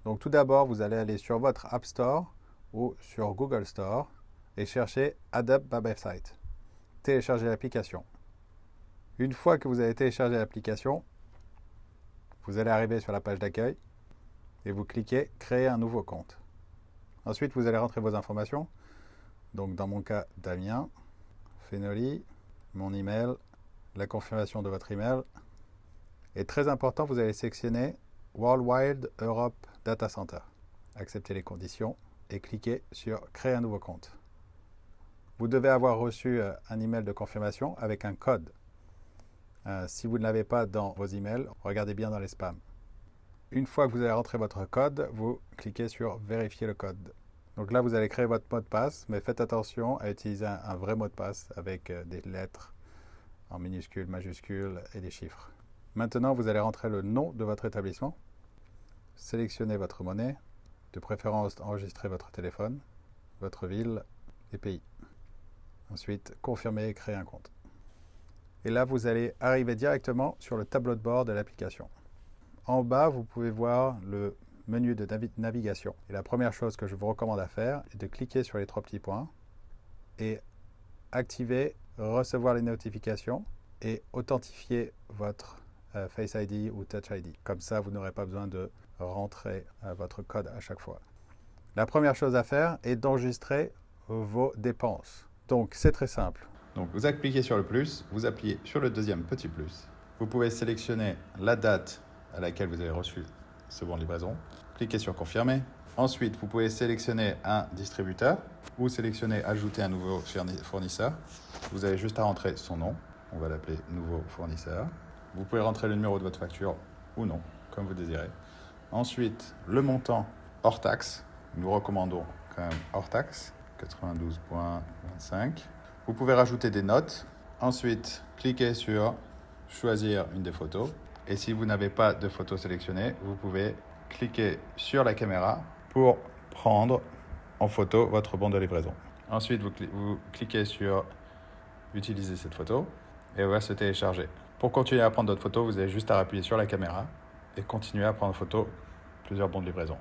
Donc tout d'abord, vous allez aller sur votre App Store ou sur Google Store et chercher Adobe Website. Téléchargez l'application. Une fois que vous avez téléchargé l'application, vous allez arriver sur la page d'accueil et vous cliquez Créer un nouveau compte. Ensuite, vous allez rentrer vos informations. Donc dans mon cas, Damien, Fenoli, mon email, la confirmation de votre email. Et très important, vous allez sélectionner Worldwide Europe Data Center. Acceptez les conditions et cliquez sur Créer un nouveau compte. Vous devez avoir reçu un email de confirmation avec un code. Si vous ne l'avez pas dans vos emails, regardez bien dans les spams. Une fois que vous avez rentré votre code, vous cliquez sur Vérifier le code. Donc là, vous allez créer votre mot de passe, mais faites attention à utiliser un vrai mot de passe avec des lettres en minuscules, majuscules et des chiffres. Maintenant, vous allez rentrer le nom de votre établissement, sélectionnez votre monnaie, de préférence enregistrez votre téléphone, votre ville et pays. Ensuite, confirmez et créer un compte. Et là, vous allez arriver directement sur le tableau de bord de l'application. En bas, vous pouvez voir le menu de navigation. Et la première chose que je vous recommande à faire est de cliquer sur les 3 petits points et activer recevoir les notifications et authentifier votre Face ID ou Touch ID. Comme ça, vous n'aurez pas besoin de rentrer votre code à chaque fois. La première chose à faire est d'enregistrer vos dépenses. Donc, c'est très simple. Donc, vous cliquez sur le plus, vous appuyez sur le deuxième petit plus. Vous pouvez sélectionner la date à laquelle vous avez reçu ce bon de livraison. Cliquez sur Confirmer. Ensuite, vous pouvez sélectionner un distributeur ou sélectionner Ajouter un nouveau fournisseur. Vous avez juste à rentrer son nom. On va l'appeler Nouveau fournisseur. Vous pouvez rentrer le numéro de votre facture ou non, comme vous désirez. Ensuite, le montant hors taxe. Nous recommandons quand même hors taxe, 92,25. Vous pouvez rajouter des notes. Ensuite, cliquez sur Choisir une des photos. Et si vous n'avez pas de photo sélectionnée, vous pouvez cliquer sur la caméra pour prendre en photo votre bon de livraison. Ensuite, vous cliquez sur Utiliser cette photo et elle va se télécharger. Pour continuer à prendre d'autres photos, vous avez juste à appuyer sur la caméra et continuer à prendre en photo plusieurs bons de livraison.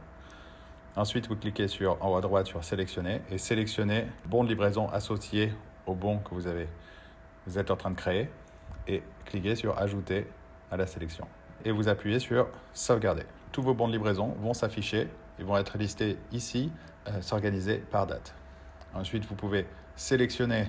Ensuite, vous cliquez en haut à droite sur Sélectionner et sélectionnez bon de livraison associé au bon que vous êtes en train de créer et cliquez sur Ajouter à la sélection. Et vous appuyez sur Sauvegarder. Tous vos bons de livraison vont s'afficher et vont être listés ici, s'organiser par date. Ensuite, vous pouvez sélectionner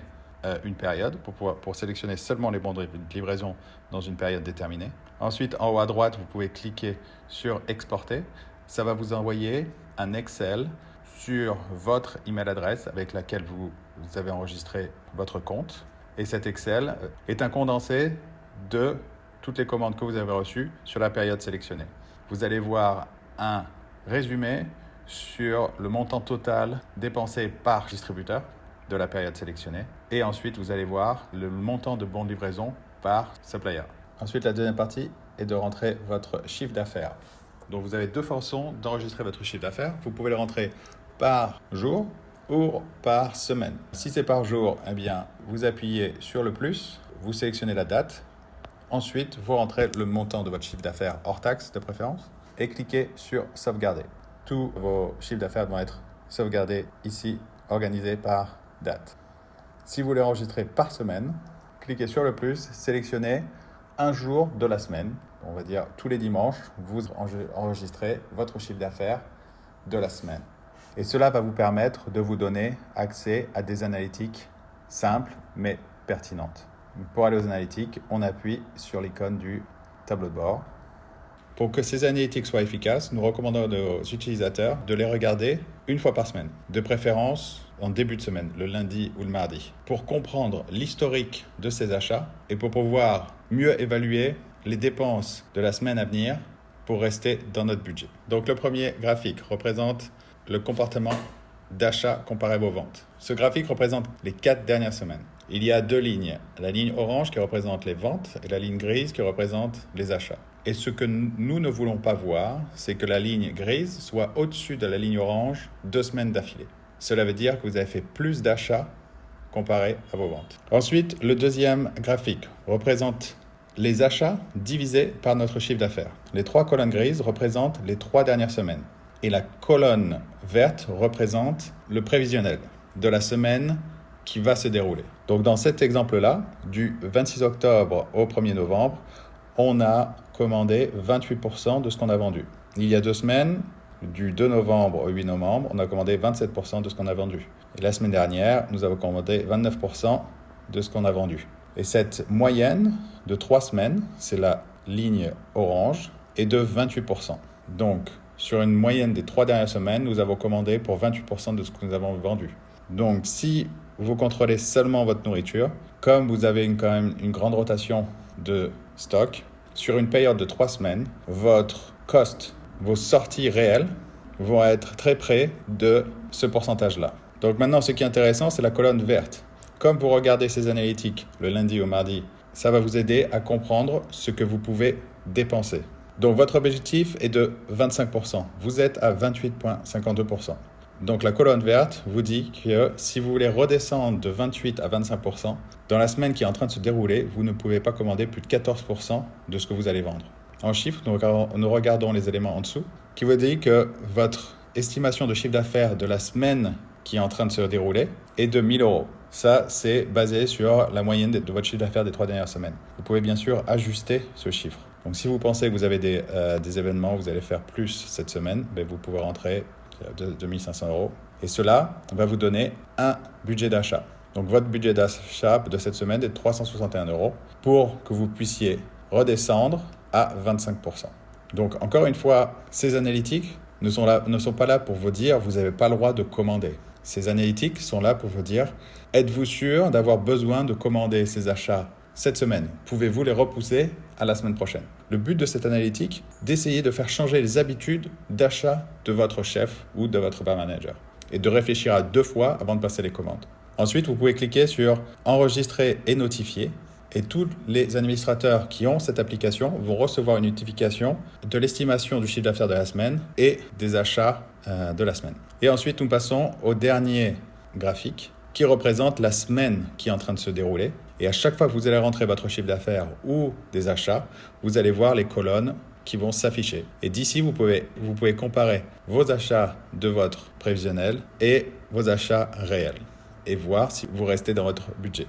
une période pour sélectionner seulement les bons de livraison dans une période déterminée. Ensuite, en haut à droite, vous pouvez cliquer sur Exporter. Ça va vous envoyer un Excel sur votre email adresse avec laquelle vous avez enregistré votre compte. Et cet Excel est un condensé de toutes les commandes que vous avez reçues sur la période sélectionnée. Vous allez voir un résumé sur le montant total dépensé par distributeur de la période sélectionnée. Et ensuite, vous allez voir le montant de bons de livraison par supplier. Ensuite, la deuxième partie est de rentrer votre chiffre d'affaires. Donc, vous avez deux façons d'enregistrer votre chiffre d'affaires. Vous pouvez le rentrer par jour ou par semaine. Si c'est par jour, eh bien, vous appuyez sur le plus, vous sélectionnez la date. Ensuite, vous rentrez le montant de votre chiffre d'affaires hors taxe de préférence et cliquez sur Sauvegarder. Tous vos chiffres d'affaires vont être sauvegardés ici, organisés par date. Si vous voulez enregistrer par semaine, cliquez sur le plus, sélectionnez un jour de la semaine. On va dire tous les dimanches, vous enregistrez votre chiffre d'affaires de la semaine. Et cela va vous permettre de vous donner accès à des analytiques simples mais pertinentes. Pour aller aux analytiques, on appuie sur l'icône du tableau de bord. Pour que ces analytiques soient efficaces, nous recommandons aux utilisateurs de les regarder une fois par semaine, de préférence en début de semaine, le lundi ou le mardi, pour comprendre l'historique de ces achats et pour pouvoir mieux évaluer les dépenses de la semaine à venir pour rester dans notre budget. Donc le premier graphique représente le comportement d'achat comparé aux ventes. Ce graphique représente les 4 dernières semaines. Il y a deux lignes, la ligne orange qui représente les ventes et la ligne grise qui représente les achats. Et ce que nous ne voulons pas voir, c'est que la ligne grise soit au-dessus de la ligne orange 2 semaines d'affilée. Cela veut dire que vous avez fait plus d'achats comparé à vos ventes. Ensuite, le deuxième graphique représente les achats divisés par notre chiffre d'affaires. Les 3 colonnes grises représentent les 3 dernières semaines. et la colonne verte représente le prévisionnel de la semaine qui va se dérouler. Donc dans cet exemple-là, du 26 octobre au 1er novembre, on a commandé 28% de ce qu'on a vendu. Il y a 2 semaines, du 2 novembre au 8 novembre, on a commandé 27% de ce qu'on a vendu. Et la semaine dernière, nous avons commandé 29% de ce qu'on a vendu. Et cette moyenne de 3 semaines, c'est la ligne orange, est de 28%. Donc, sur une moyenne des 3 dernières semaines, nous avons commandé pour 28% de ce que nous avons vendu. Donc, si vous contrôlez seulement votre nourriture, comme vous avez quand même une grande rotation de stock, sur une période de 3 semaines, votre cost, vos sorties réelles, vont être très près de ce pourcentage-là. Donc maintenant, ce qui est intéressant, c'est la colonne verte. Comme vous regardez ces analytiques le lundi au mardi, ça va vous aider à comprendre ce que vous pouvez dépenser. Donc votre objectif est de 25%. Vous êtes à 28,52%. Donc la colonne verte vous dit que si vous voulez redescendre de 28 à 25%, dans la semaine qui est en train de se dérouler, vous ne pouvez pas commander plus de 14% de ce que vous allez vendre. En chiffres, nous regardons les éléments en dessous, qui vous dit que votre estimation de chiffre d'affaires de la semaine qui est en train de se dérouler est de 1 000 €. Ça, c'est basé sur la moyenne de votre chiffre d'affaires des 3 dernières semaines. Vous pouvez bien sûr ajuster ce chiffre. Donc si vous pensez que vous avez des événements, vous allez faire plus cette semaine, vous pouvez rentrer de 2 500 €. Et cela va vous donner un budget d'achat. Donc votre budget d'achat de cette semaine est de 361 € pour que vous puissiez redescendre à 25%. Donc encore une fois, ces analytiques ne sont pas là pour vous dire vous n'avez pas le droit de commander. Ces analytiques sont là pour vous dire êtes-vous sûr d'avoir besoin de commander ces achats cette semaine? Pouvez-vous les repousser à la semaine prochaine? Le but de cette analytique, d'essayer de faire changer les habitudes d'achat de votre chef ou de votre bar manager et de réfléchir à 2 fois avant de passer les commandes. Ensuite, vous pouvez cliquer sur enregistrer et notifier et tous les administrateurs qui ont cette application vont recevoir une notification de l'estimation du chiffre d'affaires de la semaine et des achats de la semaine. Et ensuite, nous passons au dernier graphique qui représente la semaine qui est en train de se dérouler. Et à chaque fois que vous allez rentrer votre chiffre d'affaires ou des achats, vous allez voir les colonnes qui vont s'afficher. Et d'ici, vous pouvez comparer vos achats de votre prévisionnel et vos achats réels et voir si vous restez dans votre budget.